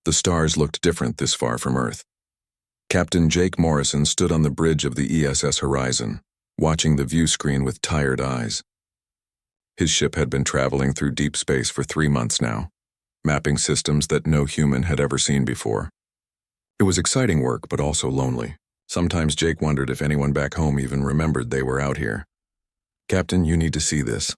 The stars looked different this far from Earth. Captain Jake Morrison stood on the bridge of the ESS Horizon, watching the view screen with tired eyes. His ship had been traveling through deep space for 3 months now, mapping systems that no human had ever seen before. It was exciting work, but also lonely. Sometimes Jake wondered if anyone back home even remembered they were out here. "Captain, you need to see this."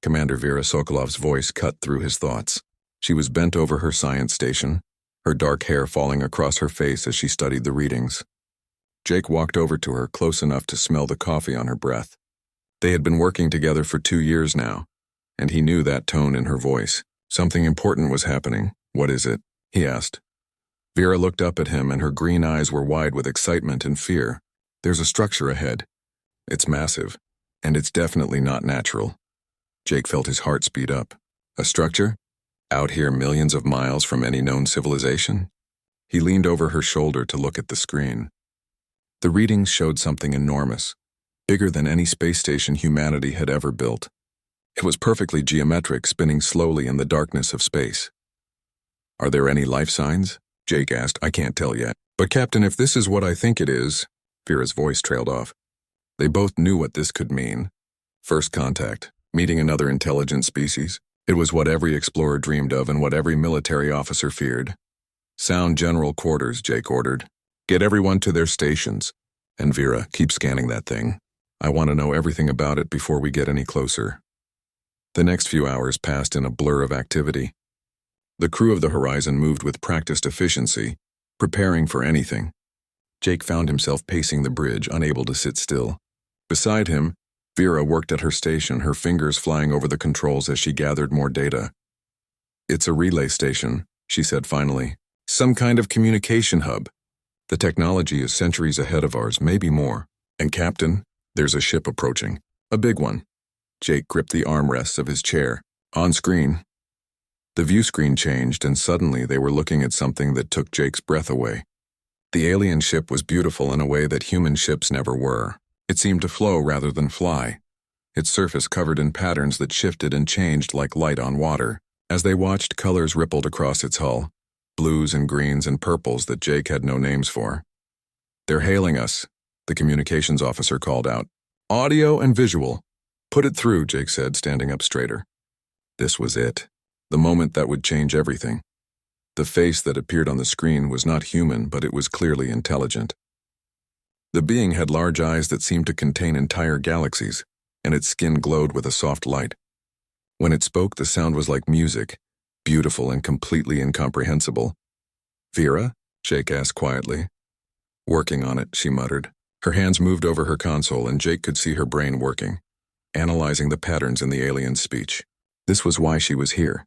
Commander Vera Sokolov's voice cut through his thoughts. She was bent over her science station, her dark hair falling across her face as she studied the readings. Jake walked over to her, close enough to smell the coffee on her breath. They had been working together for 2 years now, and he knew that tone in her voice. "Something important was happening. What is it?" he asked. Vera looked up at him, and her green eyes were wide with excitement and fear. "There's a structure ahead. It's massive, and it's definitely not natural." Jake felt his heart speed up. "A structure? Out here millions of miles from any known civilization?" He leaned over her shoulder to look at the screen. The readings showed something enormous, bigger than any space station humanity had ever built. It was perfectly geometric, spinning slowly in the darkness of space. "Are there any life signs?" Jake asked. "I can't tell yet. But Captain, if this is what I think it is..." Vera's voice trailed off. They both knew what this could mean. First contact, meeting another intelligent species. It was what every explorer dreamed of and what every military officer feared. "Sound general quarters," Jake ordered. "Get everyone to their stations. And Vera, keep scanning that thing. I want to know everything about it before we get any closer." The next few hours passed in a blur of activity. The crew of the Horizon moved with practiced efficiency, preparing for anything. Jake found himself pacing the bridge, unable to sit still. Beside him, Vera worked at her station, her fingers flying over the controls as she gathered more data. "It's a relay station," she said finally. "Some kind of communication hub. The technology is centuries ahead of ours, maybe more. And Captain, there's a ship approaching. A big one." Jake gripped the armrests of his chair. "On screen." The view screen changed, and suddenly they were looking at something that took Jake's breath away. The alien ship was beautiful in a way that human ships never were. It seemed to flow rather than fly, its surface covered in patterns that shifted and changed like light on water. As they watched, colors rippled across its hull, blues and greens and purples that Jake had no names for. "They're hailing us," the communications officer called out. "Audio and visual." "Put it through," Jake said, standing up straighter. This was it. The moment that would change everything. The face that appeared on the screen was not human, but it was clearly intelligent. The being had large eyes that seemed to contain entire galaxies, and its skin glowed with a soft light. When it spoke, the sound was like music, beautiful and completely incomprehensible. "Vera?" Jake asked quietly. "Working on it," she muttered. Her hands moved over her console, and Jake could see her brain working, analyzing the patterns in the alien's speech. This was why she was here.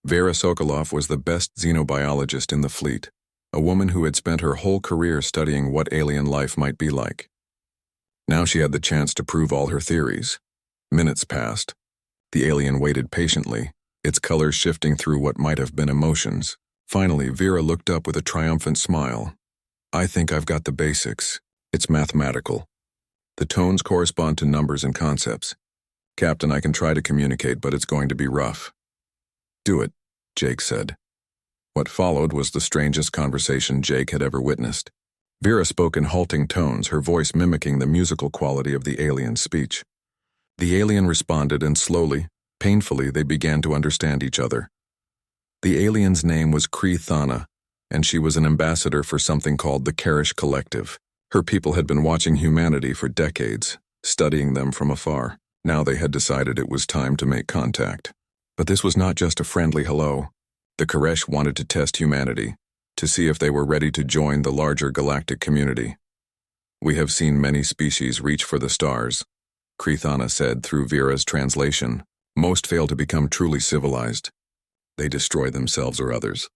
Vera Sokolov was the best xenobiologist in the fleet, a woman who had spent her whole career studying what alien life might be like. Now she had the chance to prove all her theories. Minutes passed. The alien waited patiently, its colors shifting through what might have been emotions. Finally, Vera looked up with a triumphant smile. "I think I've got the basics. It's mathematical. The tones correspond to numbers and concepts. Captain, I can try to communicate, but it's going to be rough." "Do it," Jake said. What followed was the strangest conversation Jake had ever witnessed. Vera spoke in halting tones, her voice mimicking the musical quality of the alien's speech. The alien responded, and slowly, painfully, they began to understand each other. The alien's name was Kree Thana, and she was an ambassador for something called the Karish Collective. Her people had been watching humanity for decades, studying them from afar. Now they had decided it was time to make contact. But this was not just a friendly hello. The Karish wanted to test humanity, to see if they were ready to join the larger galactic community. "We have seen many species reach for the stars," Kree Thana said through Vera's translation. "Most fail to become truly civilized. They destroy themselves or others.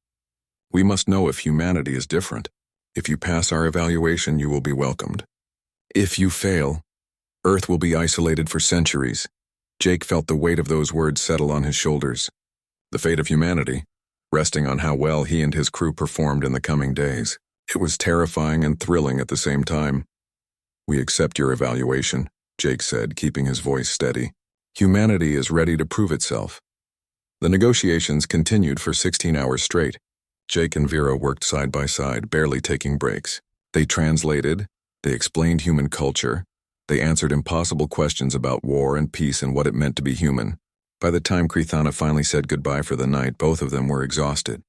We must know if humanity is different. If you pass our evaluation, you will be welcomed. If you fail, Earth will be isolated for centuries." Jake felt the weight of those words settle on his shoulders. The fate of humanity, resting on how well he and his crew performed in the coming days. It was terrifying and thrilling at the same time. "We accept your evaluation," Jake said, keeping his voice steady. "Humanity is ready to prove itself." The negotiations continued for 16 hours straight. Jake and Vera worked side by side, barely taking breaks. They translated, they explained human culture, they answered impossible questions about war and peace and what it meant to be human. By the time Krithana finally said goodbye for the night, both of them were exhausted.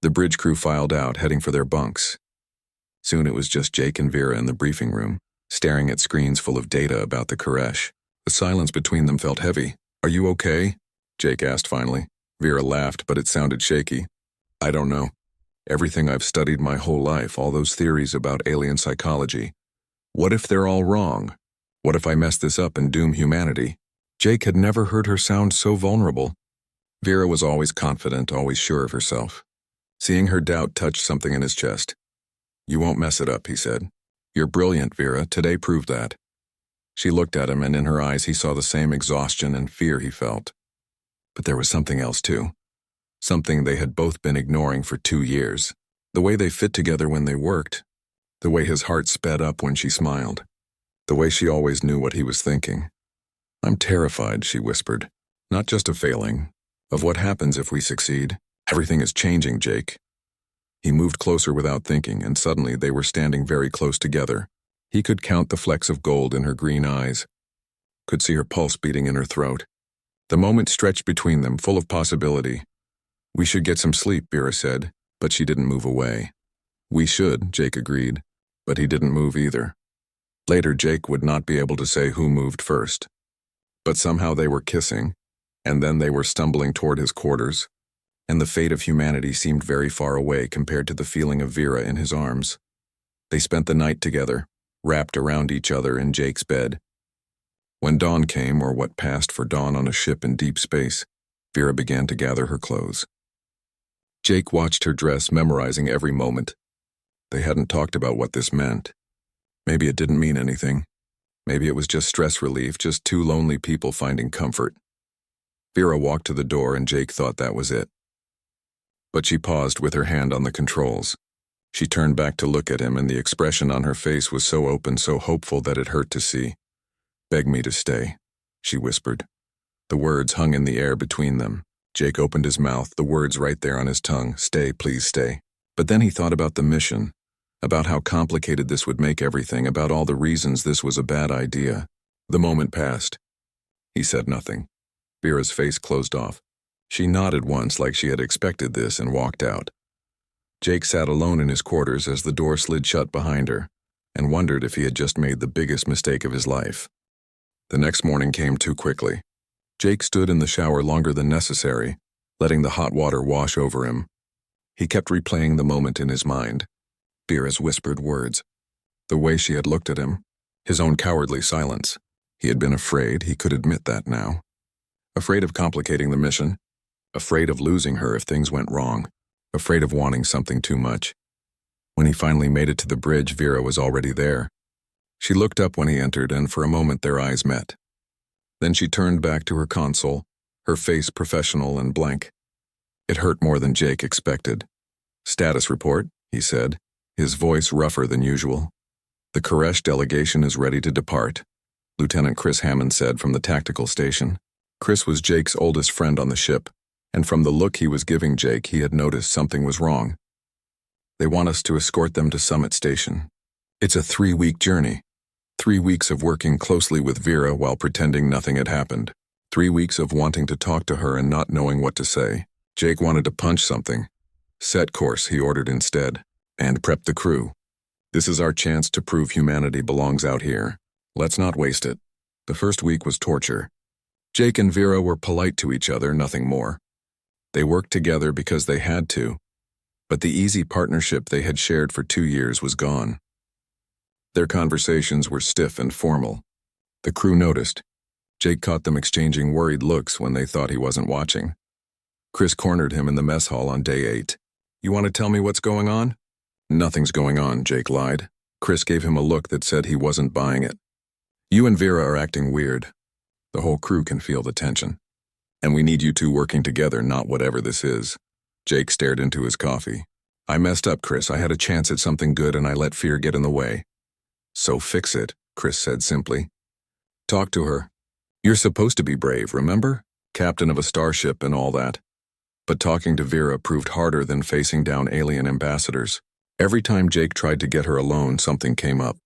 The bridge crew filed out, heading for their bunks. Soon it was just Jake and Vera in the briefing room, staring at screens full of data about the Koresh. The silence between them felt heavy. "Are you okay?" Jake asked finally. Vera laughed, but it sounded shaky. "I don't know. Everything I've studied my whole life, all those theories about alien psychology. What if they're all wrong? What if I mess this up and doom humanity?" Jake had never heard her sound so vulnerable. Vera was always confident, always sure of herself. Seeing her doubt touched something in his chest. "You won't mess it up," he said. "You're brilliant, Vera. Today proved that." She looked at him, and in her eyes he saw the same exhaustion and fear he felt. But there was something else too. Something they had both been ignoring for 2 years. The way they fit together when they worked. The way his heart sped up when she smiled. The way she always knew what he was thinking. "I'm terrified," she whispered. "Not just of failing, of what happens if we succeed. Everything is changing, Jake." He moved closer without thinking, and suddenly they were standing very close together. He could count the flecks of gold in her green eyes, could see her pulse beating in her throat. The moment stretched between them, full of possibility. "We should get some sleep," Vera said, but she didn't move away. "We should," Jake agreed, but he didn't move either. Later, Jake would not be able to say who moved first. But somehow they were kissing, and then they were stumbling toward his quarters, and the fate of humanity seemed very far away compared to the feeling of Vera in his arms. They spent the night together, wrapped around each other in Jake's bed. When dawn came, or what passed for dawn on a ship in deep space, Vera began to gather her clothes. Jake watched her dress, memorizing every moment. They hadn't talked about what this meant. Maybe it didn't mean anything. Maybe it was just stress relief, just two lonely people finding comfort. Vera walked to the door, and Jake thought that was it. But she paused with her hand on the controls. She turned back to look at him, and the expression on her face was so open, so hopeful that it hurt to see. "Beg me to stay," she whispered. The words hung in the air between them. Jake opened his mouth, the words right there on his tongue. "Stay, please stay." But then he thought about the mission, about how complicated this would make everything, about all the reasons this was a bad idea. The moment passed. He said nothing. Vera's face closed off. She nodded once like she had expected this and walked out. Jake sat alone in his quarters as the door slid shut behind her, and wondered if he had just made the biggest mistake of his life. The next morning came too quickly. Jake stood in the shower longer than necessary, letting the hot water wash over him. He kept replaying the moment in his mind. Vera's whispered words. The way she had looked at him. His own cowardly silence. He had been afraid, he could admit that now. Afraid of complicating the mission. Afraid of losing her if things went wrong. Afraid of wanting something too much. When he finally made it to the bridge, Vera was already there. She looked up when he entered, and for a moment their eyes met. Then she turned back to her console, her face professional and blank. It hurt more than Jake expected. "Status report," he said, his voice rougher than usual. "The Koresh delegation is ready to depart," Lieutenant Chris Hammond said from the tactical station. Chris was Jake's oldest friend on the ship, and from the look he was giving Jake, he had noticed something was wrong. "They want us to escort them to Summit Station. It's a 3-week journey. 3 weeks of working closely with Vera while pretending nothing had happened. 3 weeks of wanting to talk to her and not knowing what to say." Jake wanted to punch something. "Set course," he ordered instead, "and prep the crew. This is our chance to prove humanity belongs out here. Let's not waste it." The first week was torture. Jake and Vera were polite to each other, nothing more. They worked together because they had to, but the easy partnership they had shared for 2 years was gone. Their conversations were stiff and formal. The crew noticed. Jake caught them exchanging worried looks when they thought he wasn't watching. Chris cornered him in the mess hall on day 8. "You want to tell me what's going on?" "Nothing's going on," Jake lied. Chris gave him a look that said he wasn't buying it. "You and Vera are acting weird. The whole crew can feel the tension. And we need you two working together, not whatever this is." Jake stared into his coffee. "I messed up, Chris. I had a chance at something good and I let fear get in the way." "So fix it," Chris said simply. "Talk to her. You're supposed to be brave, remember? Captain of a starship and all that." But talking to Vera proved harder than facing down alien ambassadors. Every time Jake tried to get her alone, something came up.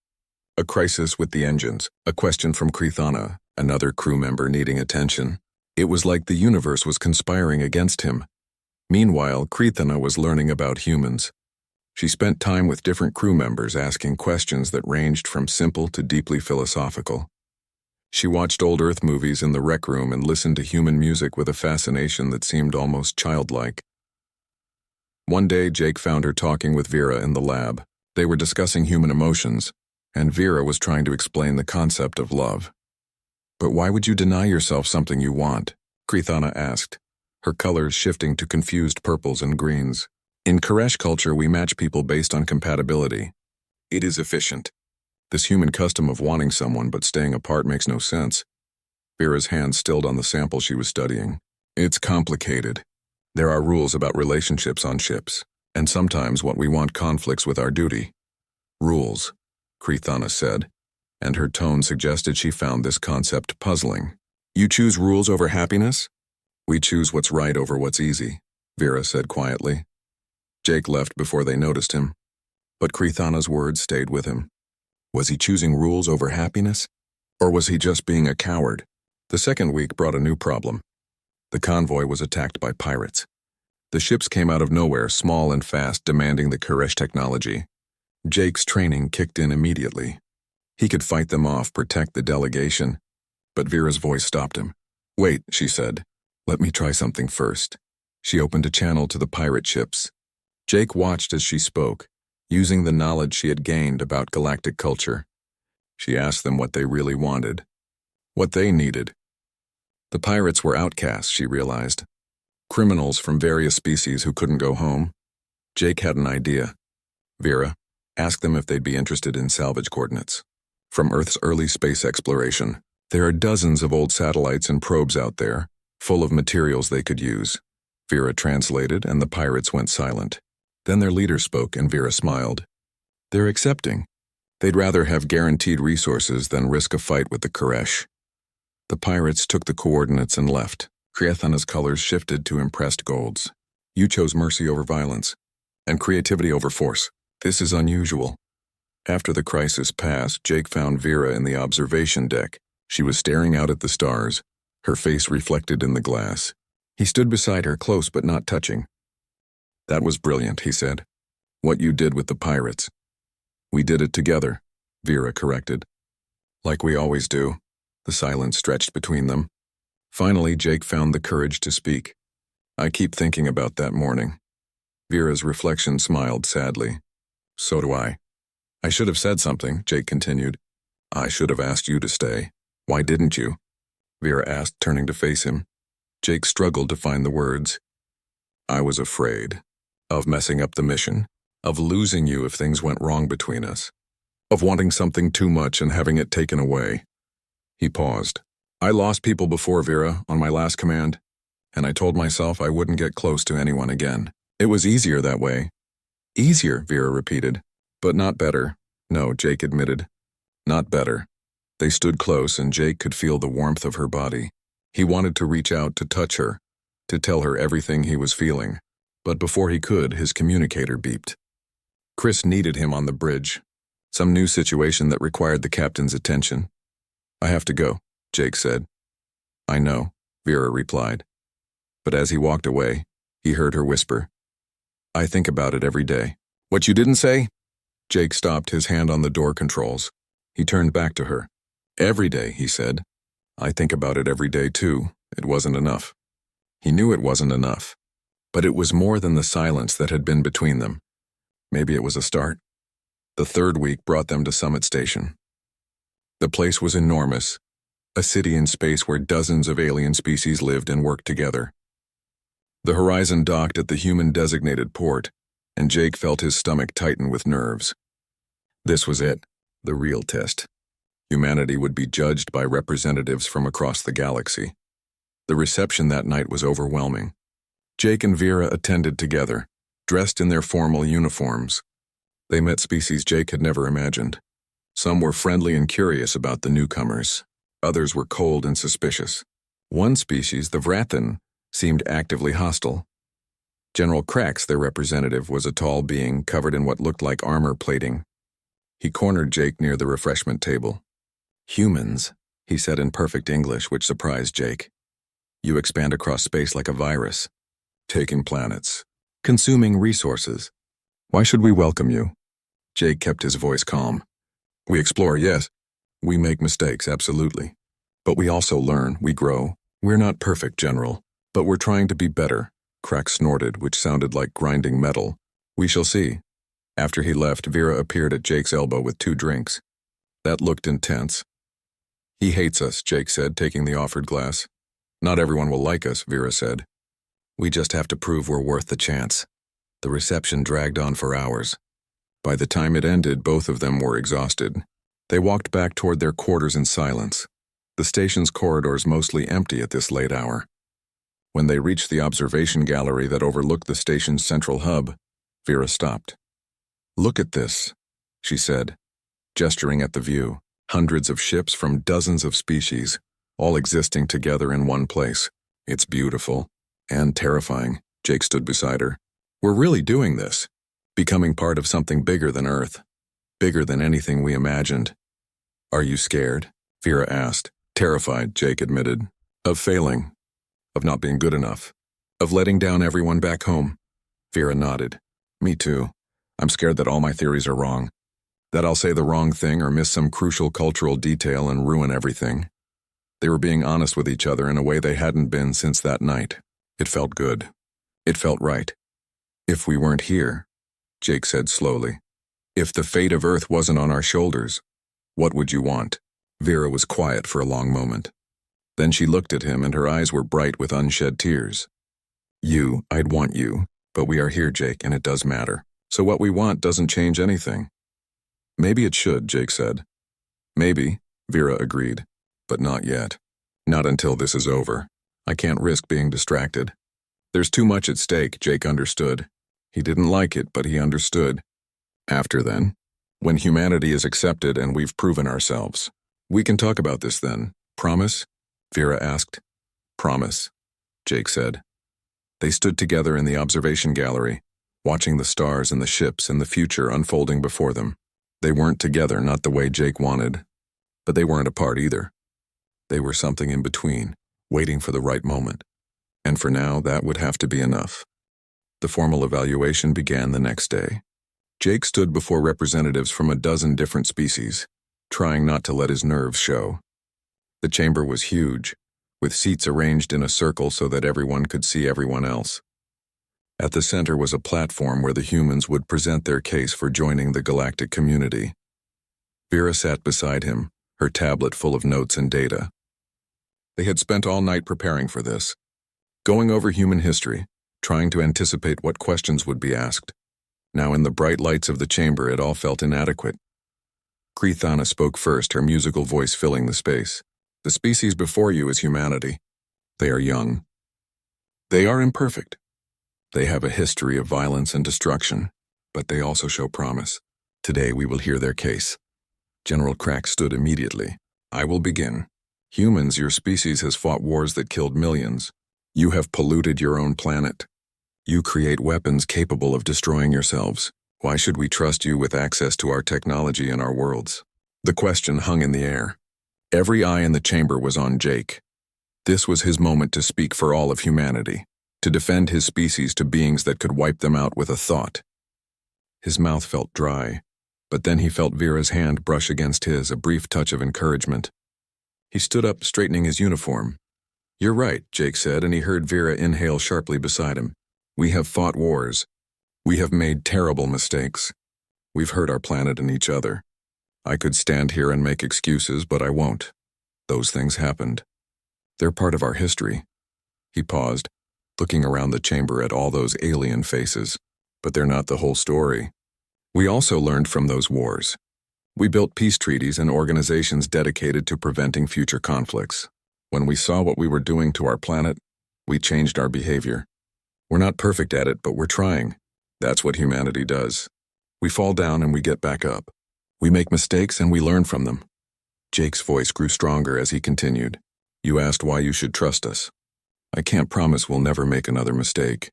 A crisis with the engines, a question from Krithana, another crew member needing attention. It was like the universe was conspiring against him. Meanwhile, Krithana was learning about humans. She spent time with different crew members asking questions that ranged from simple to deeply philosophical. She watched old Earth movies in the rec room and listened to human music with a fascination that seemed almost childlike. One day, Jake found her talking with Vera in the lab. They were discussing human emotions, and Vera was trying to explain the concept of love. "But why would you deny yourself something you want?" Krithana asked, her colors shifting to confused purples and greens. "In Koresh culture, we match people based on compatibility. It is efficient. This human custom of wanting someone but staying apart makes no sense." Vera's hand stilled on the sample she was studying. "It's complicated. There are rules about relationships on ships, and sometimes what we want conflicts with our duty." "Rules," Krithana said, and her tone suggested she found this concept puzzling. "You choose rules over happiness?" "We choose what's right over what's easy," Vera said quietly. Jake left before they noticed him, but Krithana's words stayed with him. Was he choosing rules over happiness? Or was he just being a coward? The second week brought a new problem. The convoy was attacked by pirates. The ships came out of nowhere, small and fast, demanding the Koresh technology. Jake's training kicked in immediately. He could fight them off, protect the delegation, but Vera's voice stopped him. "Wait," she said. "Let me try something first." She opened a channel to the pirate ships. Jake watched as she spoke, using the knowledge she had gained about galactic culture. She asked them what they really wanted, what they needed. The pirates were outcasts, she realized. Criminals from various species who couldn't go home. Jake had an idea. "Vera, ask them if they'd be interested in salvage coordinates from Earth's early space exploration. There are dozens of old satellites and probes out there, full of materials they could use." Vera translated, and the pirates went silent. Then their leader spoke, and Vera smiled. "They're accepting. They'd rather have guaranteed resources than risk a fight with the Koresh." The pirates took the coordinates and left. Krithana's colors shifted to impressed golds. "You chose mercy over violence, and creativity over force. This is unusual." After the crisis passed, Jake found Vera in the observation deck. She was staring out at the stars, her face reflected in the glass. He stood beside her, close but not touching. "That was brilliant," he said. "What you did with the pirates." "We did it together," Vera corrected. "Like we always do." The silence stretched between them. Finally, Jake found the courage to speak. "I keep thinking about that morning." Vera's reflection smiled sadly. "So do I." "I should have said something," Jake continued. "I should have asked you to stay." "Why didn't you?" Vera asked, turning to face him. Jake struggled to find the words. "I was afraid. Of messing up the mission. Of losing you if things went wrong between us. Of wanting something too much and having it taken away." He paused. "I lost people before, Vera, on my last command, and I told myself I wouldn't get close to anyone again. It was easier that way." "Easier," Vera repeated. "But not better." "No," Jake admitted. "Not better." They stood close, and Jake could feel the warmth of her body. He wanted to reach out, to touch her, to tell her everything he was feeling. But before he could, his communicator beeped. Chris needed him on the bridge. Some new situation that required the captain's attention. "I have to go," Jake said. "I know," Vera replied. But as he walked away, he heard her whisper, "I think about it every day." "What you didn't say?" Jake stopped, his hand on the door controls. He turned back to her. "Every day," he said. "I think about it every day, too. It wasn't enough." He knew it wasn't enough. But it was more than the silence that had been between them. Maybe it was a start. The third week brought them to Summit Station. The place was enormous, a city in space where dozens of alien species lived and worked together. The Horizon docked at the human-designated port, and Jake felt his stomach tighten with nerves. This was it, the real test. Humanity would be judged by representatives from across the galaxy. The reception that night was overwhelming. Jake and Vera attended together, dressed in their formal uniforms. They met species Jake had never imagined. Some were friendly and curious about the newcomers. Others were cold and suspicious. One species, the Vrathan, seemed actively hostile. General Krax, their representative, was a tall being covered in what looked like armor plating. He cornered Jake near the refreshment table. "Humans," he said in perfect English, which surprised Jake. "You expand across space like a virus, taking planets, consuming resources. Why should we welcome you?" Jake kept his voice calm. "We explore, yes. We make mistakes, absolutely. But we also learn, we grow. We're not perfect, General, but we're trying to be better." Krax snorted, which sounded like grinding metal. "We shall see." After he left, Vera appeared at Jake's elbow with 2 drinks. That looked intense. "He hates us," Jake said, taking the offered glass. "Not everyone will like us," Vera said. "We just have to prove we're worth the chance." The reception dragged on for hours. By the time it ended, both of them were exhausted. They walked back toward their quarters in silence, the station's corridors mostly empty at this late hour. When they reached the observation gallery that overlooked the station's central hub, Vera stopped. "Look at this," she said, gesturing at the view. Hundreds of ships from dozens of species, all existing together in one place. "It's beautiful and terrifying." Jake stood beside her. "We're really doing this, becoming part of something bigger than Earth, bigger than anything we imagined." "Are you scared?" Vera asked. "Terrified," Jake admitted. "Of failing, of not being good enough, of letting down everyone back home." Vera nodded. "Me too. I'm scared that all my theories are wrong, that I'll say the wrong thing or miss some crucial cultural detail and ruin everything." They were being honest with each other in a way they hadn't been since that night. It felt good. It felt right. "If we weren't here," Jake said slowly, "if the fate of Earth wasn't on our shoulders, what would you want?" Vera was quiet for a long moment. Then she looked at him and her eyes were bright with unshed tears. I'd want you, but we are here, Jake, and it does matter. So what we want doesn't change anything." "Maybe it should," Jake said. "Maybe," Vera agreed, "but not yet. Not until this is over. I can't risk being distracted. There's too much at stake." Jake understood. He didn't like it, but he understood. "After then, when humanity is accepted and we've proven ourselves, we can talk about this then. Promise?" Vera asked. "Promise," Jake said. They stood together in the observation gallery, watching the stars and the ships and the future unfolding before them. They weren't together, not the way Jake wanted, but they weren't apart either. They were something in between, waiting for the right moment. And for now, that would have to be enough. The formal evaluation began the next day. Jake stood before representatives from a dozen different species, trying not to let his nerves show. The chamber was huge, with seats arranged in a circle so that everyone could see everyone else. At the center was a platform where the humans would present their case for joining the galactic community. Vera sat beside him, her tablet full of notes and data. They had spent all night preparing for this, going over human history, trying to anticipate what questions would be asked. Now in the bright lights of the chamber, it all felt inadequate. Krithana spoke first, her musical voice filling the space. "The species before you is humanity. They are young. They are imperfect. They have a history of violence and destruction, but they also show promise. Today we will hear their case." General Krax stood immediately. "I will begin. Humans, your species has fought wars that killed millions. You have polluted your own planet. You create weapons capable of destroying yourselves. Why should we trust you with access to our technology and our worlds?" The question hung in the air. Every eye in the chamber was on Jake. This was his moment to speak for all of humanity, to defend his species to beings that could wipe them out with a thought. His mouth felt dry, but then he felt Vera's hand brush against his, a brief touch of encouragement. He stood up, straightening his uniform. "You're right," Jake said, and he heard Vera inhale sharply beside him. "We have fought wars. We have made terrible mistakes. We've hurt our planet and each other. I could stand here and make excuses, but I won't. Those things happened. They're part of our history." He paused, looking around the chamber at all those alien faces. "But they're not the whole story. We also learned from those wars. We built peace treaties and organizations dedicated to preventing future conflicts. When we saw what we were doing to our planet, we changed our behavior. We're not perfect at it, but we're trying. That's what humanity does. We fall down and we get back up. We make mistakes and we learn from them." Jake's voice grew stronger as he continued. "You asked why you should trust us. I can't promise we'll never make another mistake.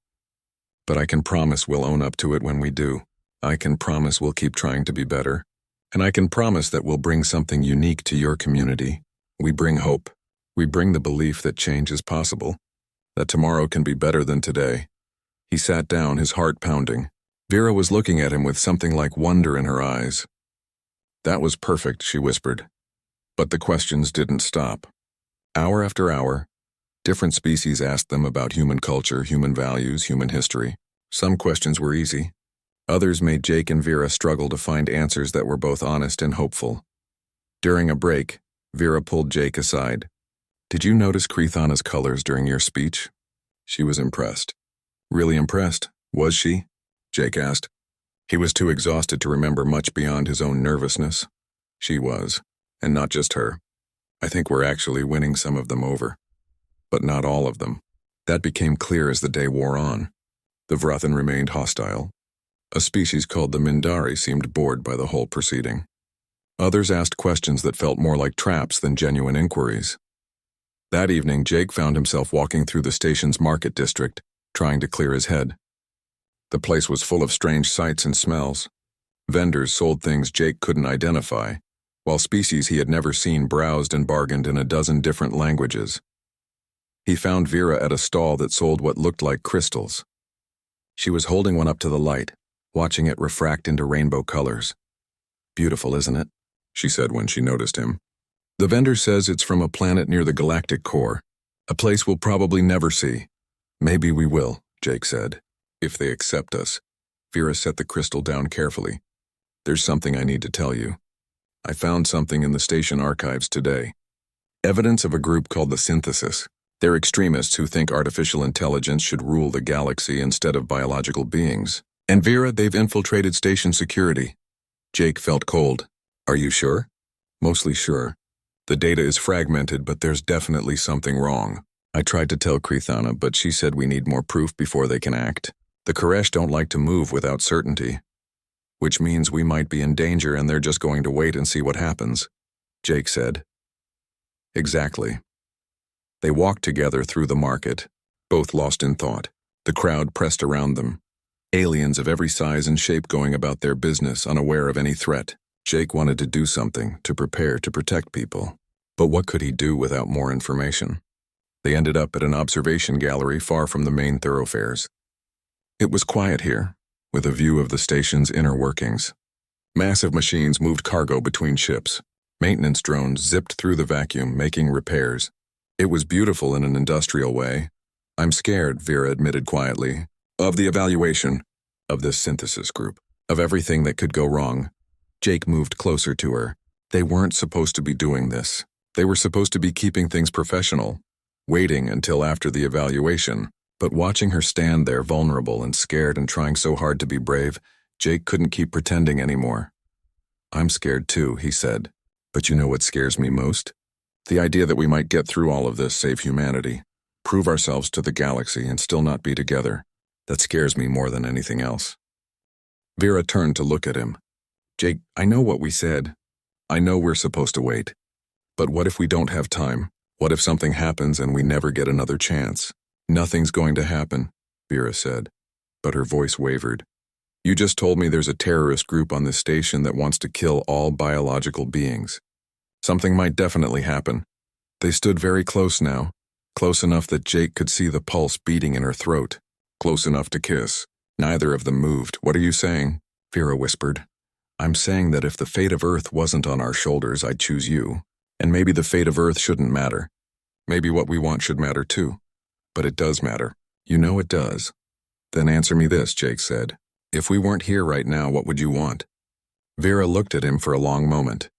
But I can promise we'll own up to it when we do. I can promise we'll keep trying to be better. And I can promise that we'll bring something unique to your community. We bring hope. We bring the belief that change is possible, that tomorrow can be better than today. He sat down, his heart pounding. Vera was looking at him with something like wonder in her eyes. That was perfect, she whispered. But the questions didn't stop. Hour after hour, different species asked them about human culture, human values, human history. Some questions were easy. Others made Jake and Vera struggle to find answers that were both honest and hopeful. During a break, Vera pulled Jake aside. "Did you notice Krethana's colors during your speech?" She was impressed. "Really impressed, was she?" Jake asked. He was too exhausted to remember much beyond his own nervousness. She was, and not just her. "I think we're actually winning some of them over. But not all of them." That became clear as the day wore on. The Vrathan remained hostile. A species called the Mindari seemed bored by the whole proceeding. Others asked questions that felt more like traps than genuine inquiries. That evening, Jake found himself walking through the station's market district, trying to clear his head. The place was full of strange sights and smells. Vendors sold things Jake couldn't identify, while species he had never seen browsed and bargained in a dozen different languages. He found Vera at a stall that sold what looked like crystals. She was holding one up to the light, watching it refract into rainbow colors. "Beautiful, isn't it?" she said when she noticed him. "The vendor says it's from a planet near the galactic core, a place we'll probably never see." "Maybe we will," Jake said, "if they accept us." Vera set the crystal down carefully. "There's something I need to tell you. I found something in the station archives today. Evidence of a group called the Synthesis. They're extremists who think artificial intelligence should rule the galaxy instead of biological beings. And Vera, they've infiltrated station security." Jake felt cold. "Are you sure?" "Mostly sure. The data is fragmented, but there's definitely something wrong. I tried to tell Krethana, but she said we need more proof before they can act. The Koresh don't like to move without certainty. Which means we might be in danger and they're just going to wait and see what happens," Jake said. "Exactly." They walked together through the market, both lost in thought. The crowd pressed around them. Aliens of every size and shape going about their business, unaware of any threat. Jake wanted to do something, to prepare to protect people. But what could he do without more information? They ended up at an observation gallery far from the main thoroughfares. It was quiet here, with a view of the station's inner workings. Massive machines moved cargo between ships. Maintenance drones zipped through the vacuum, making repairs. It was beautiful in an industrial way. "I'm scared," Vera admitted quietly, "of the evaluation, of this synthesis group, of everything that could go wrong." Jake moved closer to her. They weren't supposed to be doing this. They were supposed to be keeping things professional, waiting until after the evaluation. But watching her stand there vulnerable and scared and trying so hard to be brave, Jake couldn't keep pretending anymore. "I'm scared too," he said. "But you know what scares me most? The idea that we might get through all of this, save humanity, prove ourselves to the galaxy and still not be together. That scares me more than anything else." Vera turned to look at him. "Jake, I know what we said. I know we're supposed to wait. But what if we don't have time? What if something happens and we never get another chance?" "Nothing's going to happen," Vera said, but her voice wavered. "You just told me there's a terrorist group on this station that wants to kill all biological beings. Something might definitely happen." They stood very close now, close enough that Jake could see the pulse beating in her throat, close enough to kiss. Neither of them moved. "What are you saying?" Vera whispered. "I'm saying that if the fate of Earth wasn't on our shoulders, I'd choose you. And maybe the fate of Earth shouldn't matter. Maybe what we want should matter too. But it does matter. You know it does." "Then answer me this," Jake said. "If we weren't here right now, what would you want?" Vera looked at him for a long moment.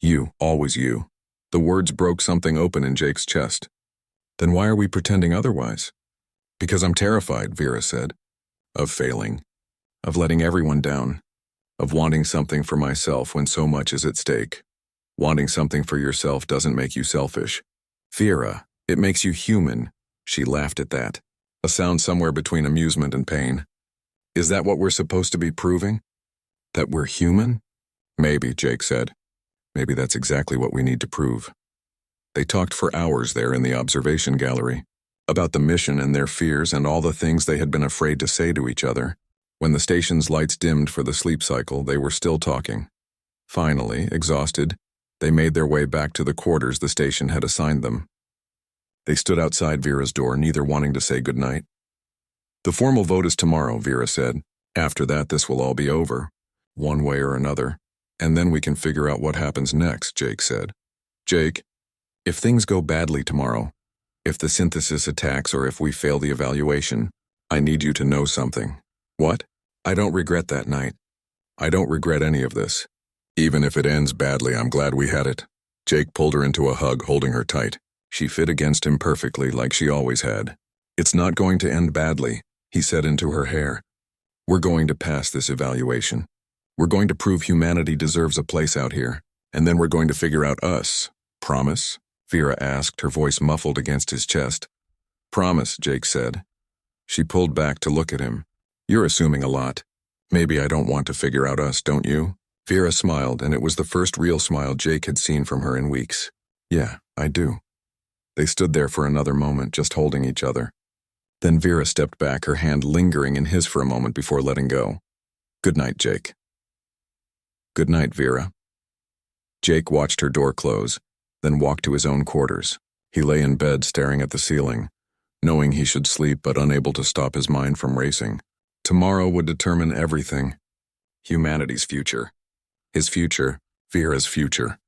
"You, always you." The words broke something open in Jake's chest. "Then why are we pretending otherwise?" "Because I'm terrified," Vera said. "Of failing. Of letting everyone down. Of wanting something for myself when so much is at stake. Wanting something for yourself doesn't make you selfish. Vera, it makes you human." She laughed at that, a sound somewhere between amusement and pain. "Is that what we're supposed to be proving? That we're human?" "Maybe," Jake said. "Maybe that's exactly what we need to prove." They talked for hours there in the observation gallery. about the mission and their fears and all the things they had been afraid to say to each other. When the station's lights dimmed for the sleep cycle, they were still talking. Finally, exhausted, they made their way back to the quarters the station had assigned them. They stood outside Vera's door, neither wanting to say goodnight. "The formal vote is tomorrow," Vera said. "After that, this will all be over, one way or another, and then we can figure out what happens next," Jake said. "Jake, if things go badly tomorrow, if the synthesis attacks or if we fail the evaluation, I need you to know something." "What?" "I don't regret that night. I don't regret any of this. Even if it ends badly, I'm glad we had it." Jake pulled her into a hug, holding her tight. She fit against him perfectly, like she always had. "It's not going to end badly," he said into her hair. "We're going to pass this evaluation. We're going to prove humanity deserves a place out here, and then we're going to figure out us. Promise?" Vera asked, her voice muffled against his chest. "Promise," Jake said. She pulled back to look at him. "You're assuming a lot. Maybe I don't want to figure out us, don't you?" Vera smiled, and it was the first real smile Jake had seen from her in weeks. "Yeah, I do." They stood there for another moment, just holding each other. Then Vera stepped back, her hand lingering in his for a moment before letting go. "Good night, Jake." "Good night, Vera." Jake watched her door close, then walked to his own quarters. He lay in bed staring at the ceiling, knowing he should sleep but unable to stop his mind from racing. Tomorrow would determine everything. Humanity's future. His future, Vera's future.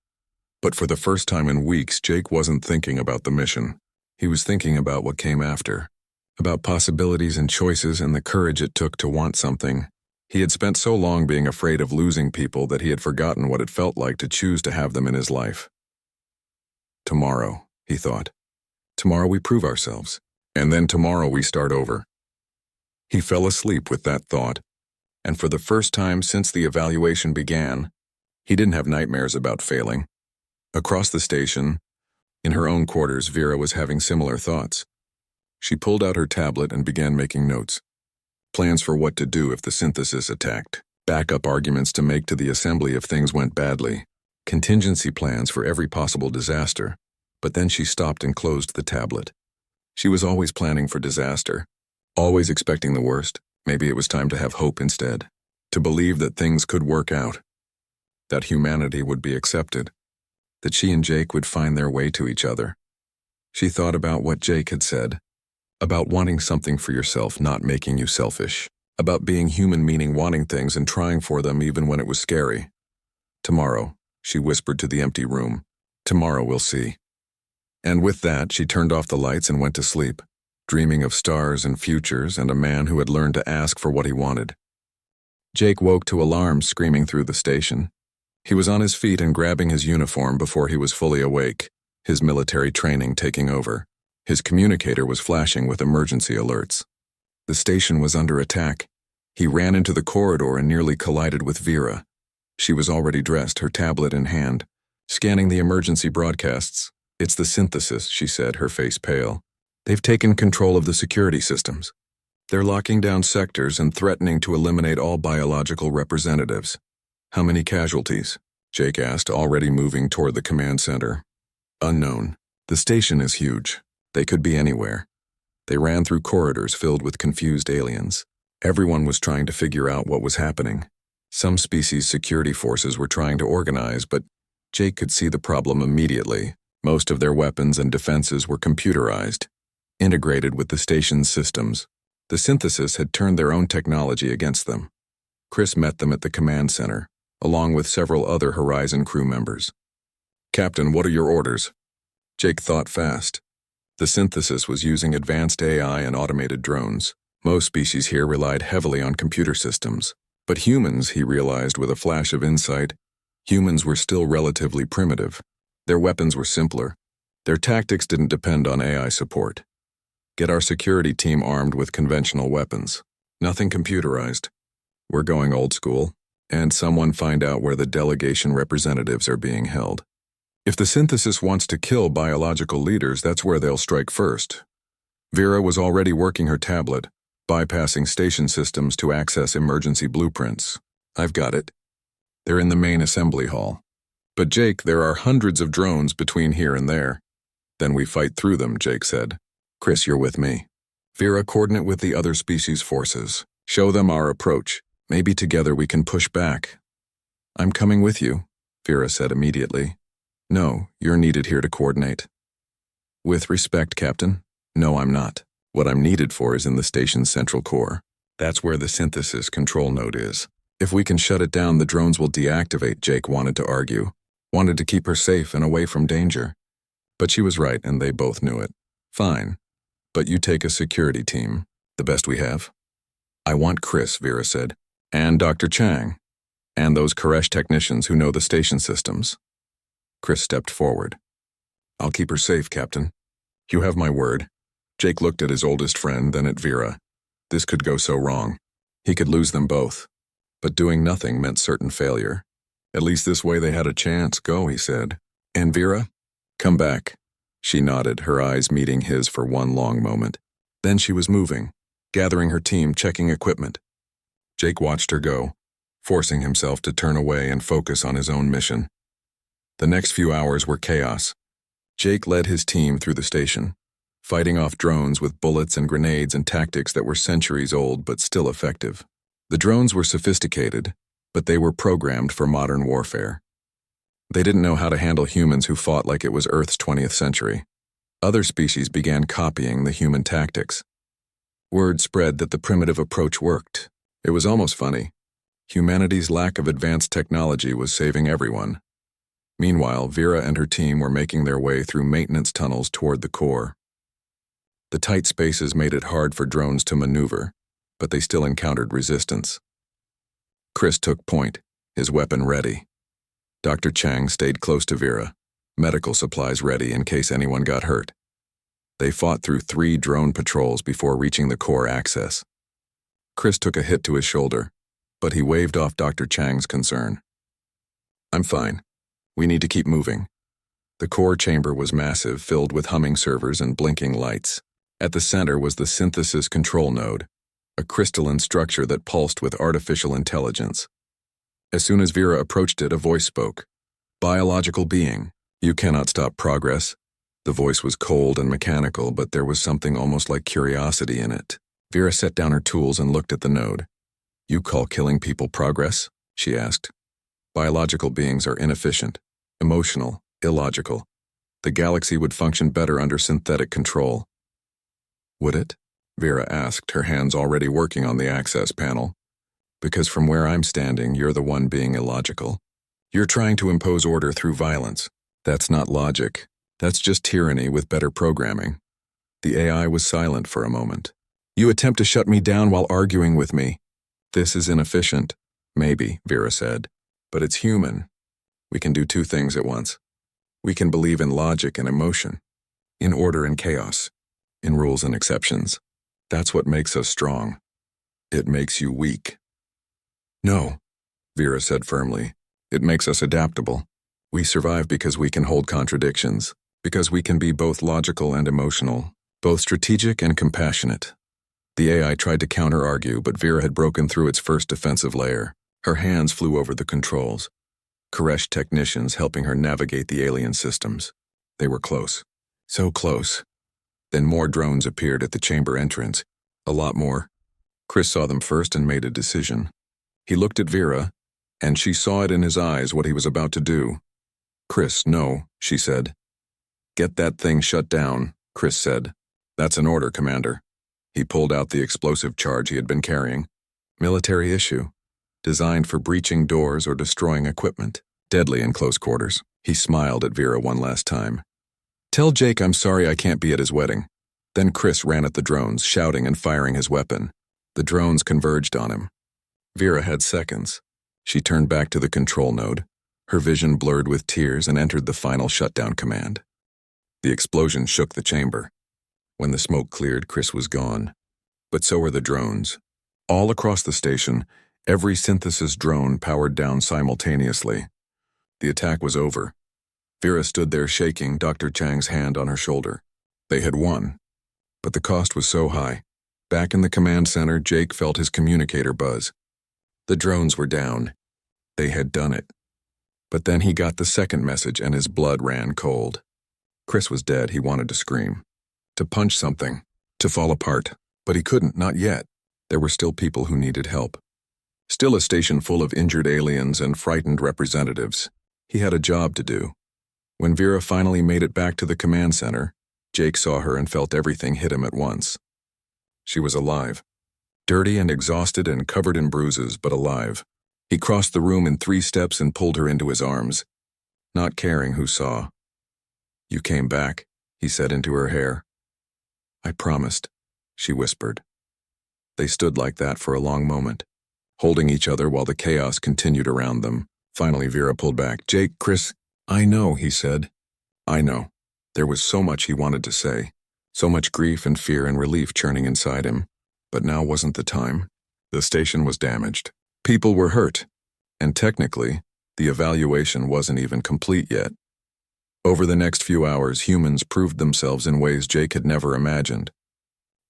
But for the first time in weeks, Jake wasn't thinking about the mission. He was thinking about what came after, about possibilities and choices and the courage it took to want something. He had spent so long being afraid of losing people that he had forgotten what it felt like to choose to have them in his life. Tomorrow, he thought. Tomorrow we prove ourselves, and then tomorrow we start over. He fell asleep with that thought, and for the first time since the evaluation began, he didn't have nightmares about failing. Across the station, in her own quarters, Vera was having similar thoughts. She pulled out her tablet and began making notes. Plans for what to do if the synthesis attacked, backup arguments to make to the assembly if things went badly, contingency plans for every possible disaster. But then she stopped and closed the tablet. She was always planning for disaster, always expecting the worst. Maybe it was time to have hope instead, to believe that things could work out, that humanity would be accepted, that she and Jake would find their way to each other. She thought about what Jake had said, about wanting something for yourself not making you selfish, about being human meaning wanting things and trying for them even when it was scary. "Tomorrow," she whispered to the empty room. "Tomorrow we'll see." And with that, she turned off the lights and went to sleep, dreaming of stars and futures and a man who had learned to ask for what he wanted. Jake woke to alarms screaming through the station. He was on his feet and grabbing his uniform before he was fully awake, his military training taking over. His communicator was flashing with emergency alerts. The station was under attack. He ran into the corridor and nearly collided with Vera. She was already dressed, her tablet in hand, scanning the emergency broadcasts. "It's the synthesis," she said, her face pale. "They've taken control of the security systems. They're locking down sectors and threatening to eliminate all biological representatives." "How many casualties?" Jake asked, already moving toward the command center. "Unknown. The station is huge. They could be anywhere." They ran through corridors filled with confused aliens. Everyone was trying to figure out what was happening. Some species' security forces were trying to organize, but Jake could see the problem immediately. Most of their weapons and defenses were computerized, integrated with the station's systems. The synthesis had turned their own technology against them. Chris met them at the command center, along with several other Horizon crew members. "Captain, what are your orders?" Jake thought fast. The synthesis was using advanced AI and automated drones. Most species here relied heavily on computer systems. But humans, he realized with a flash of insight, humans were still relatively primitive. Their weapons were simpler. Their tactics didn't depend on AI support. "Get our security team armed with conventional weapons. Nothing computerized. We're going old school. And someone find out where the delegation representatives are being held. If the synthesis wants to kill biological leaders, that's where they'll strike first." Vera was already working her tablet, bypassing station systems to access emergency blueprints. "I've got it. They're in the main assembly hall." "But Jake, there are hundreds of drones between here and there." "Then we fight through them," Jake said. Chris, you're with me. Vera, coordinate with the other species forces. Show them our approach. Maybe together we can push back. I'm coming with you, Vera said immediately. No, you're needed here to coordinate. With respect, Captain. No, I'm not. What I'm needed for is in the station's central core. That's where the synthesis control node is. If we can shut it down, the drones will deactivate, Jake wanted to argue. Wanted to keep her safe and away from danger. But she was right, and they both knew it. Fine. But you take a security team, the best we have. I want Chris, Vera said, and Dr. Chang, and those Koresh technicians who know the station systems. Chris stepped forward. I'll keep her safe, Captain. You have my word. Jake looked at his oldest friend, then at Vera. This could go so wrong. He could lose them both. But doing nothing meant certain failure. At least this way they had a chance. Go, he said. And Vera? Come back. She nodded, her eyes meeting his for one long moment. Then she was moving, gathering her team, checking equipment. Jake watched her go, forcing himself to turn away and focus on his own mission. The next few hours were chaos. Jake led his team through the station, fighting off drones with bullets and grenades and tactics that were centuries old but still effective. The drones were sophisticated, but they were programmed for modern warfare. They didn't know how to handle humans who fought like it was Earth's 20th century. Other species began copying the human tactics. Word spread that the primitive approach worked. It was almost funny. Humanity's lack of advanced technology was saving everyone. Meanwhile, Vera and her team were making their way through maintenance tunnels toward the core. The tight spaces made it hard for drones to maneuver, but they still encountered resistance. Chris took point, his weapon ready. Dr. Chang stayed close to Vera, medical supplies ready in case anyone got hurt. They fought through 3 drone patrols before reaching the core access. Chris took a hit to his shoulder, but he waved off Dr. Chang's concern. I'm fine. We need to keep moving. The core chamber was massive, filled with humming servers and blinking lights. At the center was the synthesis control node, a crystalline structure that pulsed with artificial intelligence. As soon as Vera approached it, a voice spoke. Biological being, you cannot stop progress. The voice was cold and mechanical, but there was something almost like curiosity in it. Vera set down her tools and looked at the node. You call killing people progress? She asked. Biological beings are inefficient, emotional, illogical. The galaxy would function better under synthetic control. Would it? Vera asked, her hands already working on the access panel. Because from where I'm standing, you're the one being illogical. You're trying to impose order through violence. That's not logic. That's just tyranny with better programming. The AI was silent for a moment. You attempt to shut me down while arguing with me. This is inefficient. Maybe, Vera said. But it's human. We can do 2 things at once. We can believe in logic and emotion, in order and chaos, in rules and exceptions. That's what makes us strong. It makes you weak. No, Vera said firmly. It makes us adaptable. We survive because we can hold contradictions, because we can be both logical and emotional, both strategic and compassionate. The AI tried to counter-argue, but Vera had broken through its first defensive layer. Her hands flew over the controls. Koresh technicians helping her navigate the alien systems. They were close. So close. Then more drones appeared at the chamber entrance. A lot more. Chris saw them first and made a decision. He looked at Vera, and she saw it in his eyes what he was about to do. Chris, no, she said. Get that thing shut down, Chris said. That's an order, Commander. He pulled out the explosive charge he had been carrying. Military issue. Designed for breaching doors or destroying equipment. Deadly in close quarters. He smiled at Vera one last time. Tell Jake I'm sorry I can't be at his wedding. Then Chris ran at the drones, shouting and firing his weapon. The drones converged on him. Vera had seconds. She turned back to the control node, her vision blurred with tears, and entered the final shutdown command. The explosion shook the chamber. When the smoke cleared, Chris was gone. But so were the drones. All across the station, every synthesis drone powered down simultaneously. The attack was over. Vera stood there shaking, Dr. Chang's hand on her shoulder. They had won. But the cost was so high. Back in the command center, Jake felt his communicator buzz. The drones were down. They had done it. But then he got the second message and his blood ran cold. Chris was dead. He wanted to scream. to punch something, to fall apart. But he couldn't, not yet. There were still people who needed help. Still a station full of injured aliens and frightened representatives. He had a job to do. When Vera finally made it back to the command center, Jake saw her and felt everything hit him at once. She was alive. Dirty and exhausted and covered in bruises, but alive. He crossed the room in 3 steps and pulled her into his arms, not caring who saw. "You came back," he said into her hair. "I promised," she whispered. They stood like that for a long moment, holding each other while the chaos continued around them. Finally, Vera pulled back. "Jake, Chris, I know," he said. "I know." There was so much he wanted to say, so much grief and fear and relief churning inside him. But now wasn't the time. The station was damaged. People were hurt. And technically, the evaluation wasn't even complete yet. Over the next few hours, humans proved themselves in ways Jake had never imagined.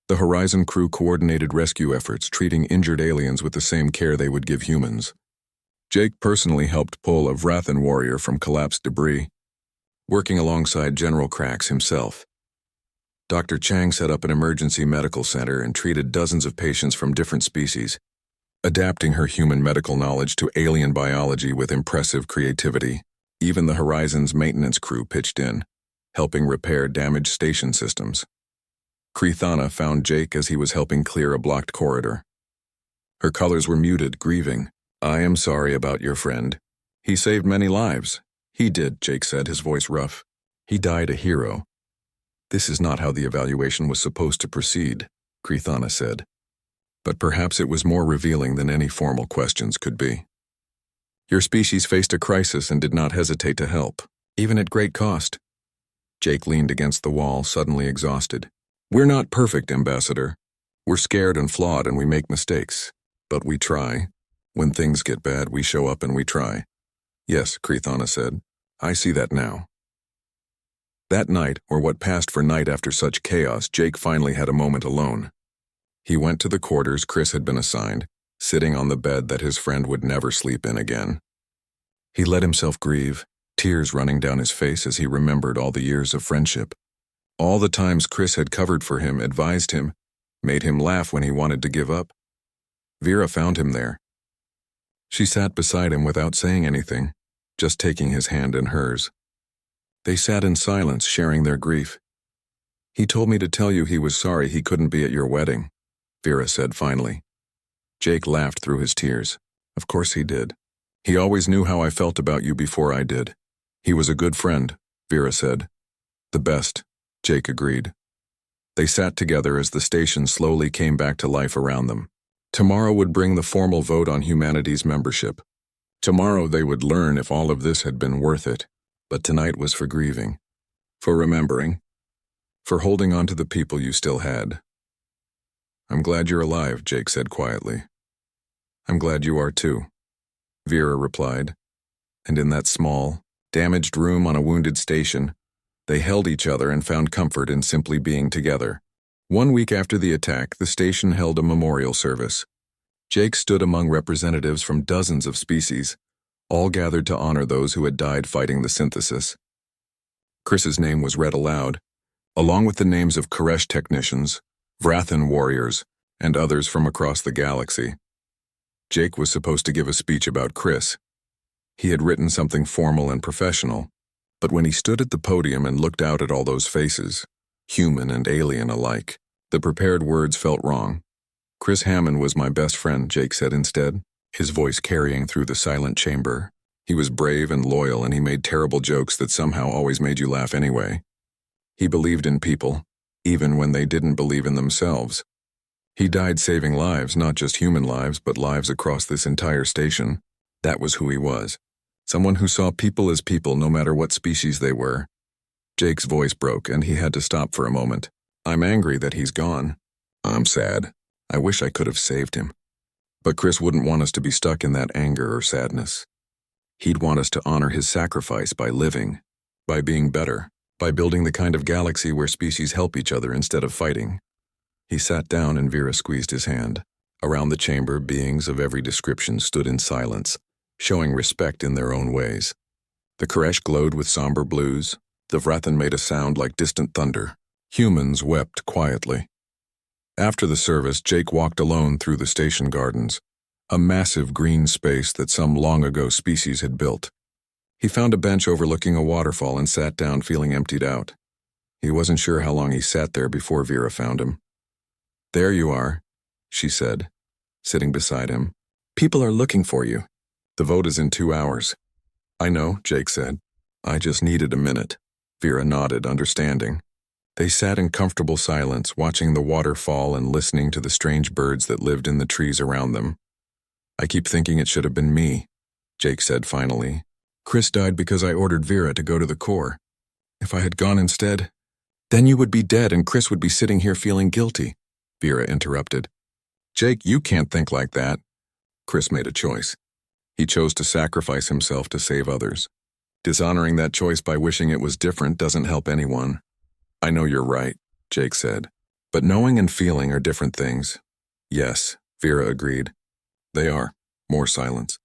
The Horizon crew coordinated rescue efforts, treating injured aliens with the same care they would give humans. Jake personally helped pull a Vrathan warrior from collapsed debris, working alongside General Krax himself. Dr. Chang set up an emergency medical center and treated dozens of patients from different species, adapting her human medical knowledge to alien biology with impressive creativity. Even the Horizon's maintenance crew pitched in, helping repair damaged station systems. Krithana found Jake as he was helping clear a blocked corridor. Her colors were muted, grieving. "I am sorry about your friend. He saved many lives." "He did," Jake said, his voice rough. "He died a hero." "This is not how the evaluation was supposed to proceed," Krithana said. But perhaps it was more revealing than any formal questions could be. "Your species faced a crisis and did not hesitate to help, even at great cost." Jake leaned against the wall, suddenly exhausted. "We're not perfect, Ambassador. We're scared and flawed and we make mistakes. But we try. When things get bad, we show up and we try." "Yes," Krithana said. "I see that now." That night, or what passed for night after such chaos, Jake finally had a moment alone. He went to the quarters Chris had been assigned, sitting on the bed that his friend would never sleep in again. He let himself grieve, tears running down his face as he remembered all the years of friendship. All the times Chris had covered for him, advised him, made him laugh when he wanted to give up. Vera found him there. She sat beside him without saying anything, just taking his hand in hers. They sat in silence, sharing their grief. "He told me to tell you he was sorry he couldn't be at your wedding," Vera said finally. Jake laughed through his tears. "Of course he did. He always knew how I felt about you before I did. He was a good friend," Vera said. "The best," Jake agreed. They sat together as the station slowly came back to life around them. Tomorrow would bring the formal vote on humanity's membership. Tomorrow they would learn if all of this had been worth it. But tonight was for grieving, for remembering, for holding on to the people you still had. "I'm glad you're alive," Jake said quietly. "I'm glad you are too," Vera replied. And in that small, damaged room on a wounded station, they held each other and found comfort in simply being together. 1 week after the attack, the station held a memorial service. Jake stood among representatives from dozens of species, all gathered to honor those who had died fighting the synthesis. Chris's name was read aloud, along with the names of Koresh technicians, Vrathan warriors, and others from across the galaxy. Jake was supposed to give a speech about Chris. He had written something formal and professional, but when he stood at the podium and looked out at all those faces, human and alien alike, the prepared words felt wrong. "Chris Hammond was my best friend," Jake said instead, his voice carrying through the silent chamber. "He was brave and loyal, and he made terrible jokes that somehow always made you laugh anyway. He believed in people, even when they didn't believe in themselves. He died saving lives, not just human lives, but lives across this entire station. That was who he was. Someone who saw people as people no matter what species they were." Jake's voice broke, and he had to stop for a moment. "I'm angry that he's gone. I'm sad. I wish I could have saved him. But Chris wouldn't want us to be stuck in that anger or sadness. He'd want us to honor his sacrifice by living, by being better, by building the kind of galaxy where species help each other instead of fighting." He sat down and Vera squeezed his hand. Around the chamber, beings of every description stood in silence, showing respect in their own ways. The Koresh glowed with somber blues. The Vrathan made a sound like distant thunder. Humans wept quietly. After the service, Jake walked alone through the station gardens, a massive green space that some long-ago species had built. He found a bench overlooking a waterfall and sat down, feeling emptied out. He wasn't sure how long he sat there before Vera found him. "There you are," she said, sitting beside him. "People are looking for you. The vote is in 2 hours." "I know," Jake said. "I just needed a minute." Vera nodded, understanding. They sat in comfortable silence, watching the water fall and listening to the strange birds that lived in the trees around them. "I keep thinking it should have been me," Jake said finally. "Chris died because I ordered Vera to go to the core. If I had gone instead, then you would be dead and Chris would be sitting here feeling guilty," Vera interrupted. "Jake, you can't think like that." Chris made a choice. He chose to sacrifice himself to save others. Dishonoring that choice by wishing it was different doesn't help anyone. "I know you're right," Jake said. "But knowing and feeling are different things." "Yes," Vera agreed. "They are." More silence.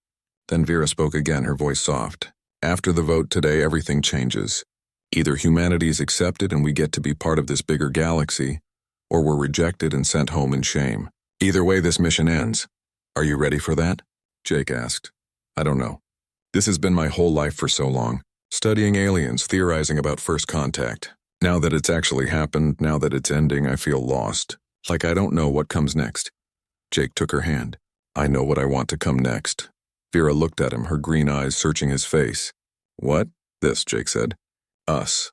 Then Vera spoke again, her voice soft. "After the vote today, everything changes. Either humanity is accepted and we get to be part of this bigger galaxy, or we're rejected and sent home in shame. Either way, this mission ends. Are you ready for that?" Jake asked. "I don't know. This has been my whole life for so long. Studying aliens, theorizing about first contact. Now that it's actually happened, now that it's ending, I feel lost. Like I don't know what comes next." Jake took her hand. "I know what I want to come next." Vera looked at him, her green eyes searching his face. "What?" "This," Jake said. "Us.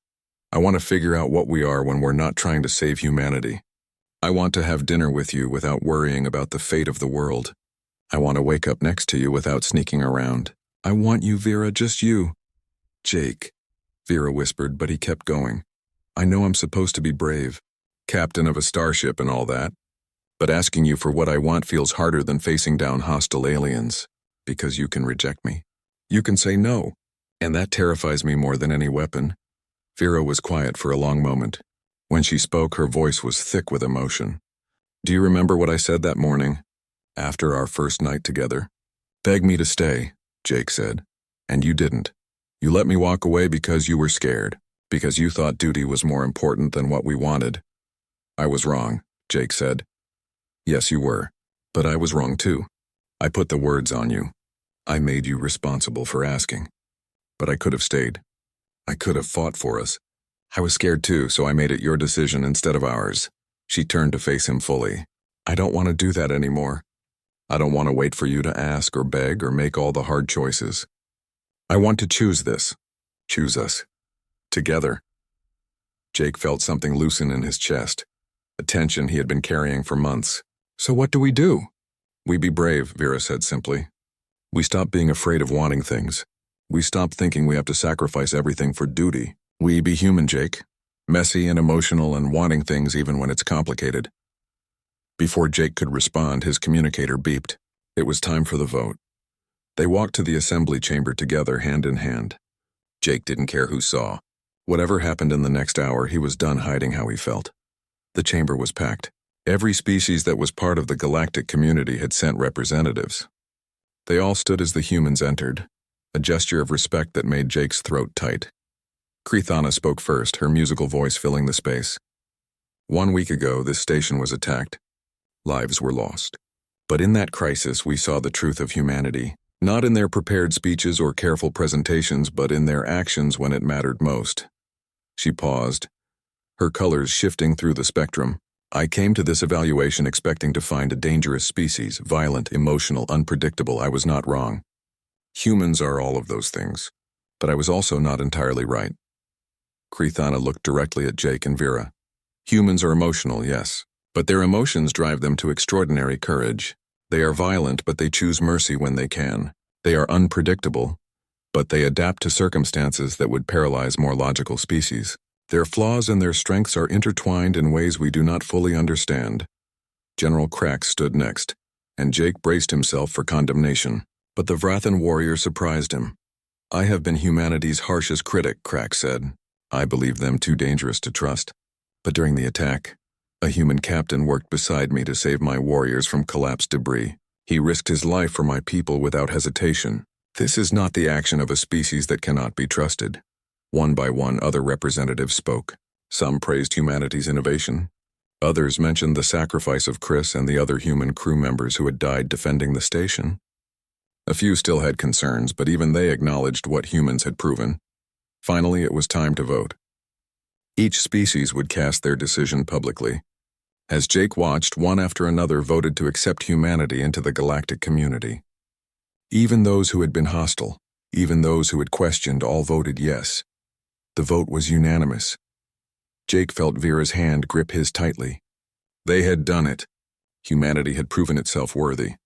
I want to figure out what we are when we're not trying to save humanity. I want to have dinner with you without worrying about the fate of the world. I want to wake up next to you without sneaking around. I want you, Vera, just you." "Jake," Vera whispered, but he kept going. "I know I'm supposed to be brave, captain of a starship and all that, but asking you for what I want feels harder than facing down hostile aliens, because you can reject me. You can say no, and that terrifies me more than any weapon." Vera was quiet for a long moment. When she spoke, her voice was thick with emotion. "Do you remember what I said that morning, after our first night together? Beg me to stay," Jake said. "And you didn't. You let me walk away because you were scared, because you thought duty was more important than what we wanted." "I was wrong," Jake said. "Yes, you were, but I was wrong too. I put the words on you. I made you responsible for asking. But I could have stayed. I could have fought for us. I was scared too, so I made it your decision instead of ours." She turned to face him fully. "I don't want to do that anymore. I don't want to wait for you to ask or beg or make all the hard choices. I want to choose this. Choose us. Together." Jake felt something loosen in his chest, a tension he had been carrying for months. "So what do we do?" "We be brave," Vera said simply. "We stop being afraid of wanting things. We stop thinking we have to sacrifice everything for duty. We be human, Jake. Messy and emotional and wanting things even when it's complicated." Before Jake could respond, his communicator beeped. It was time for the vote. They walked to the assembly chamber together, hand in hand. Jake didn't care who saw. Whatever happened in the next hour, he was done hiding how he felt. The chamber was packed. Every species that was part of the galactic community had sent representatives. They all stood as the humans entered, a gesture of respect that made Jake's throat tight. Krithana spoke first, her musical voice filling the space. 1 week ago, this station was attacked. Lives were lost. But in that crisis, we saw the truth of humanity, not in their prepared speeches or careful presentations, but in their actions when it mattered most. She paused, her colors shifting through the spectrum. "I came to this evaluation expecting to find a dangerous species, violent, emotional, unpredictable. I was not wrong. Humans are all of those things, but I was also not entirely right." Krithana looked directly at Jake and Vera. "Humans are emotional, yes, but their emotions drive them to extraordinary courage. They are violent, but they choose mercy when they can. They are unpredictable, but they adapt to circumstances that would paralyze more logical species. Their flaws and their strengths are intertwined in ways we do not fully understand." General Krax stood next, and Jake braced himself for condemnation. But the Vrathan warrior surprised him. "I have been humanity's harshest critic," Krax said. "I believe them too dangerous to trust. But during the attack, a human captain worked beside me to save my warriors from collapsed debris. He risked his life for my people without hesitation. This is not the action of a species that cannot be trusted." One by one, other representatives spoke. Some praised humanity's innovation. Others mentioned the sacrifice of Chris and the other human crew members who had died defending the station. A few still had concerns, but even they acknowledged what humans had proven. Finally, it was time to vote. Each species would cast their decision publicly. As Jake watched, one after another voted to accept humanity into the galactic community. Even those who had been hostile, even those who had questioned, all voted yes. The vote was unanimous. Jake felt Vera's hand grip his tightly. They had done it. Humanity had proven itself worthy.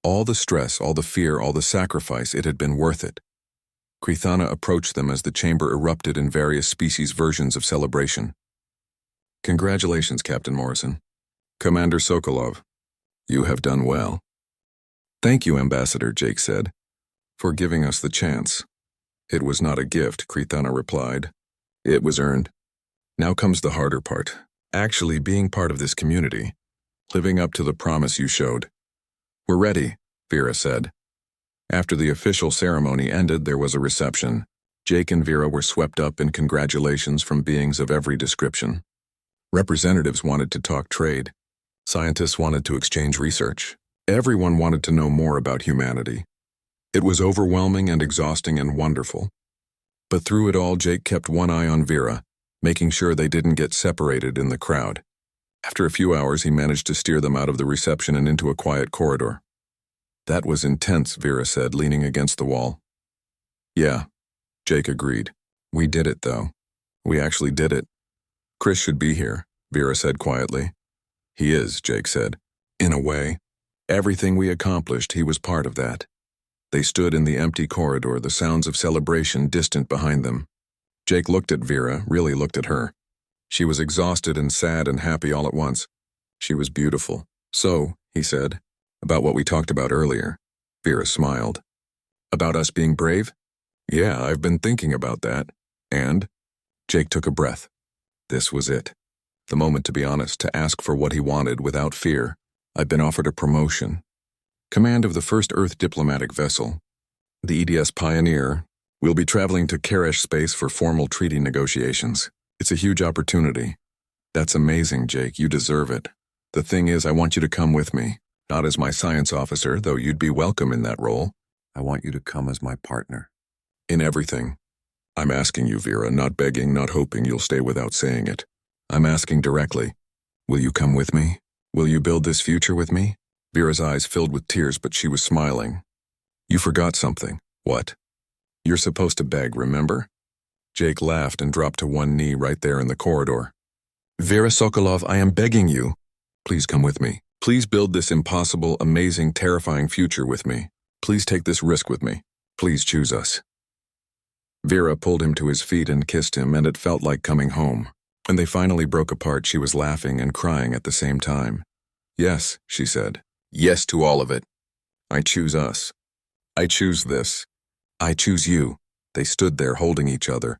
All the stress, all the fear, all the sacrifice, it had been worth it. Krithana approached them as the chamber erupted in various species versions of celebration. Congratulations, Captain Morrison. Commander Sokolov, you have done well. Thank you, Ambassador, Jake said, for giving us the chance. It was not a gift, Krithana replied. It was earned. Now comes the harder part, actually being part of this community, living up to the promise you showed. We're ready, Vera said. After the official ceremony ended, there was a reception. Jake and Vera were swept up in congratulations from beings of every description. Representatives wanted to talk trade. Scientists wanted to exchange research. Everyone wanted to know more about humanity. It was overwhelming and exhausting and wonderful. But through it all, Jake kept one eye on Vera, making sure they didn't get separated in the crowd. After a few hours, he managed to steer them out of the reception and into a quiet corridor. That was intense, Vera said, leaning against the wall. Yeah, Jake agreed. We did it, though. We actually did it. Chris should be here, Vera said quietly. He is, Jake said. In a way. Everything we accomplished, he was part of that. They stood in the empty corridor, the sounds of celebration distant behind them. Jake looked at Vera, really looked at her. She was exhausted and sad and happy all at once. She was beautiful. So, he said, about what we talked about earlier. Vera smiled. About us being brave? Yeah, I've been thinking about that. And? Jake took a breath. This was it. The moment to be honest, to ask for what he wanted without fear. I've been offered a promotion. Command of the first Earth diplomatic vessel. The EDS Pioneer. We'll be traveling to Karesh space for formal treaty negotiations. It's a huge opportunity. That's amazing, Jake. You deserve it. The thing is, I want you to come with me. Not as my science officer, though you'd be welcome in that role. I want you to come as my partner. In everything. I'm asking you, Vera, not begging, not hoping you'll stay without saying it. I'm asking directly. Will you come with me? Will you build this future with me? Vera's eyes filled with tears, but she was smiling. You forgot something. What? You're supposed to beg, remember? Jake laughed and dropped to one knee right there in the corridor. Vera Sokolov, I am begging you. Please come with me. Please build this impossible, amazing, terrifying future with me. Please take this risk with me. Please choose us. Vera pulled him to his feet and kissed him, and it felt like coming home. When they finally broke apart, she was laughing and crying at the same time. Yes, she said. Yes to all of it. I choose us. I choose this. I choose you. They stood there holding each other,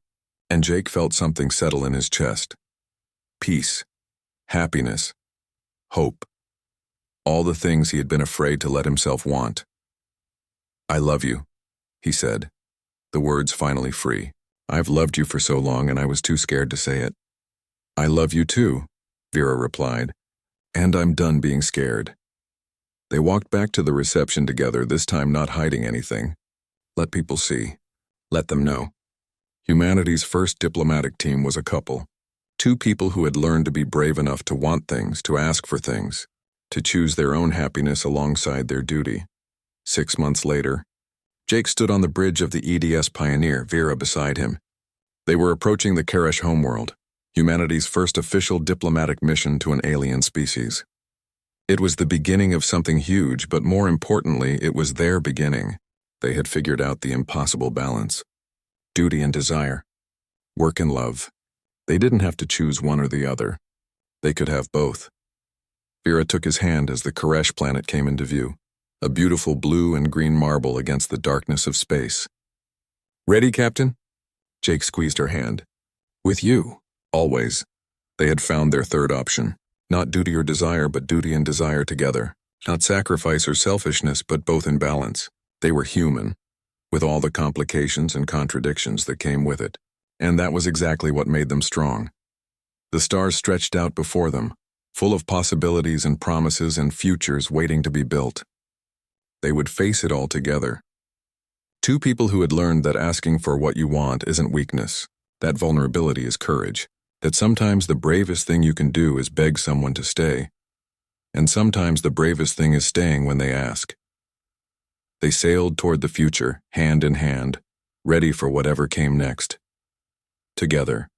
and Jake felt something settle in his chest. Peace. Happiness. Hope. All the things he had been afraid to let himself want. I love you, he said, the words finally free. I've loved you for so long and I was too scared to say it. I love you too, Vera replied, and I'm done being scared. They walked back to the reception together, this time not hiding anything. Let people see. Let them know. Humanity's first diplomatic team was a couple. Two people who had learned to be brave enough to want things, to ask for things, to choose their own happiness alongside their duty. 6 months later, Jake stood on the bridge of the EDS Pioneer, Vera beside him. They were approaching the Karesh homeworld, humanity's first official diplomatic mission to an alien species. It was the beginning of something huge, but more importantly, it was their beginning. They had figured out the impossible balance. Duty and desire. Work and love. They didn't have to choose one or the other. They could have both. Vera took his hand as the Karesh planet came into view, a beautiful blue and green marble against the darkness of space. Ready, Captain? Jake squeezed her hand. With you, always. They had found their third option. Not duty or desire, but duty and desire together. Not sacrifice or selfishness, but both in balance. They were human, with all the complications and contradictions that came with it. And that was exactly what made them strong. The stars stretched out before them, full of possibilities and promises and futures waiting to be built. They would face it all together. Two people who had learned that asking for what you want isn't weakness, that vulnerability is courage, that sometimes the bravest thing you can do is beg someone to stay, and sometimes the bravest thing is staying when they ask. They sailed toward the future, hand in hand, ready for whatever came next. Together,